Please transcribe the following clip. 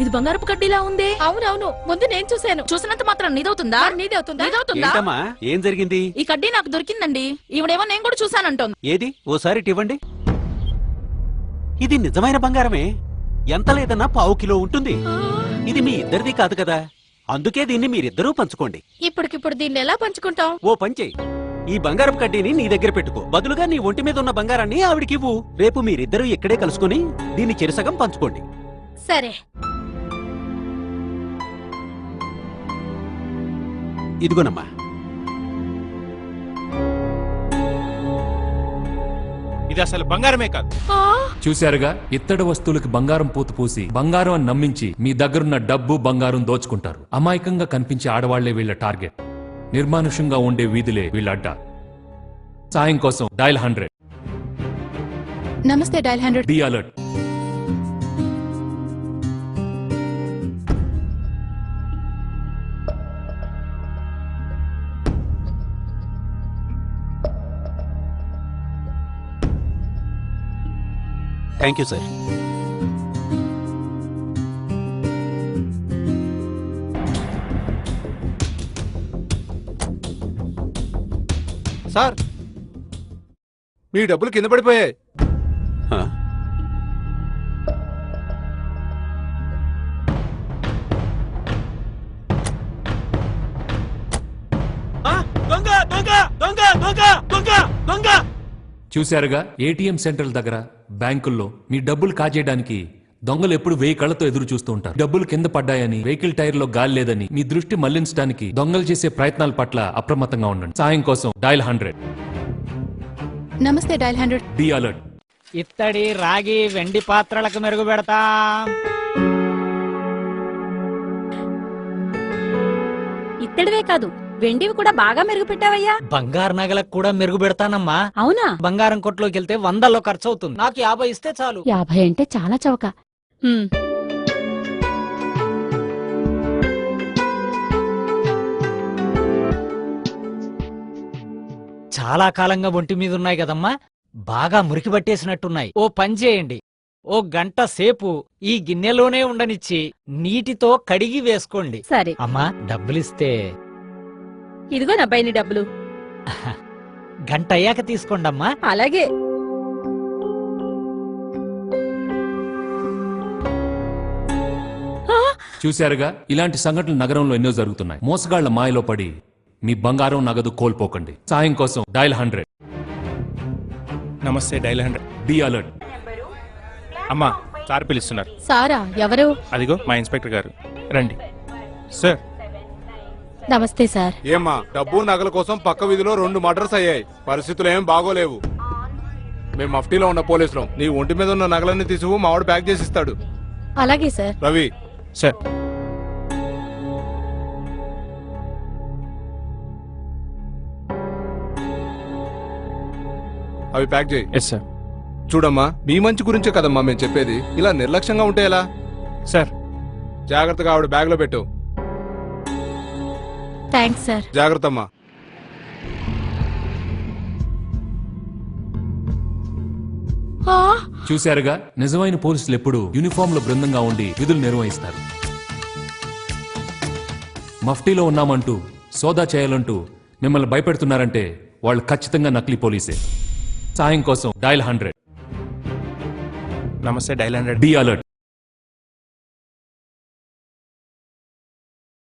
ఇది బంగారపు కడ్డీలా ఉంది. అవునవును, ముందు నేను చూశాను. చూసినంత మాత్రం నీదవుతుందా? నీదవుతుందా? ఏం జరిగింది? ఈ కడ్డీ నాకు దొరికిందండి. ఈవిడేమో నేను కూడా చూశానంటోంది. ఏది ఓసారి ఇవ్వండి. ఇది నిజమైన బంగారమే. ఎంత లేదన్నా 1/4 కిలో ఉంటుంది. ఇది మీ ఇద్దరిది కాదు కదా, అందుకే దీన్ని మీరిద్దరూ పంచుకోండి. ఇప్పటికిప్పుడు దీన్ని ఎలా పంచుకుంటాం? ఓ పంచేయి, ఈ బంగారపు కడ్డీని నీ దగ్గర పెట్టుకో. బదులుగా నీ ఒంటి మీద ఉన్న బంగారాన్ని ఆవిడికివ్వు. రేపు మీరిద్దరూ ఇక్కడే కలుసుకుని దీన్ని చెరసగం పంచుకోండి. సరే. ఇదిగోనమ్మా. ఇది అసలు బంగారమే కాదు. చూశారుగా, ఇత్తడి వస్తువులకి బంగారం పూత పూసి బంగారం అని నమ్మించి మీ దగ్గరున్న డబ్బు బంగారం దోచుకుంటారు. అమాయకంగా కనిపించే ఆడవాళ్లే వీళ్ళ టార్గెట్. నిర్మానుష్యంగా ఉండే వీధులే వీళ్ళ అడ్డా. సాయం కోసం డయల్ 100. నమస్తే dial 100. Be alert. Thank you sir. Sir, మీ డబ్బులు కింద పడిపోయాయి. చూశారుగా, ఏటీఎం సెంటర్ల దగ్గర, బ్యాంకుల్లో మీ డబ్బులు కాజేయడానికి దొంగలు ఎప్పుడు 1000 కళ్లతో ఎదురు చూస్తూ ఉంటారు. డబ్బులు కింద పడ్డాయని, వెహికల్ టైర్ లో గాలి లేదని మీ దృష్టి మళ్లించడానికి దొంగలు చేసే ప్రయత్నాల పట్ల అప్రమత్తంగా ఉండండి. సాయం కోసం డయల్ 100. నమస్తే డయల్ 100. Be alert. ఇత్తడి, రాగి, వెండి పాత్రలకు మెరుగు పెడతా. ఇత్తడివే కాదు, వెండివి కూడా బాగా మెరుగు పెట్టావయ్యా. బంగారు నగలకు కూడా మెరుగు పెడతానమ్మా. అవునా? బంగారం కొట్లోకి వెళ్తే 100లో ఖర్చు అవుతుంది. నాకు 50 ఇస్తే చాలు. 50 అంటే చాలా చవక. చాలా కాలంగా ఒంటి మీద ఉన్నాయి కదమ్మా, బాగా మురికి పట్టేసినట్టున్నాయి. ఓ పని చేయండి, ఓ గంట సేపు ఈ గిన్నెలోనే ఉండనిచ్చి నీటితో కడిగి వేసుకోండి. సరే అమ్మా, డబ్బులిస్తే. ఇదిగో నా బయని డబ్బులు. గంట అయ్యాక తీసుకోండమ్మా. అలాగే. చూశారుగా, ఇలాంటి సంఘటనలు నగరంలో ఎన్నో జరుగుతున్నాయి. మోసగాళ్ల మాయలో పడి మీ బంగారం నగదు కోల్పోకండి. సాయం కోసం డయల్ 100. నమస్తే డయల్ 100. Be alert. అమ్మా, సార్ పిలుస్తున్నారు. సారా? ఎవరు? అదిగో మా ఇన్స్పెక్టర్ గారు, రండి. సార్. నమస్తే సార్. ఏమ్మా, డబ్బు నగల కోసం పక్క వీధిలో 2 మర్డర్స్ అయ్యాయి. పరిస్థితులు ఏం బాగోలేవు. మేము మఫ్టీలో ఉన్న పోలీసులు. నీ ఒంటి మీద ఉన్న నగలన్నీ తీసుకు మావాడు ప్యాక్ చేసి ఇస్తాడు. అలాగే సార్. రవి. సార్. అవి ప్యాక్ చేయి. Yes sir. చూడమ్మా, మీ మంచి గురించే కదమ్మా మేము చెప్పేది. ఇలా నిర్లక్ష్యంగా ఉంటే ఎలా? సార్. జాగ్రత్తగా ఆవిడ బ్యాగ్ లో పెట్టు. Thanks sir. జాగ్రత్త అమ్మా. చూశారుగా, నిజమైన పోలీసులు ఎప్పుడు యూనిఫామ్ లో బృందంగా ఉండి విధులు నిర్వహిస్తారు. మఫ్టీలో ఉన్నామంటూ, సోదా చేయాలంటూ మిమ్మల్ని భయపెడుతున్నారంటే వాళ్ళు ఖచ్చితంగా నకిలీ పోలీసే. సాయం కోసం డయల్ 100. నమస్తే డయల్ 100. Be alert.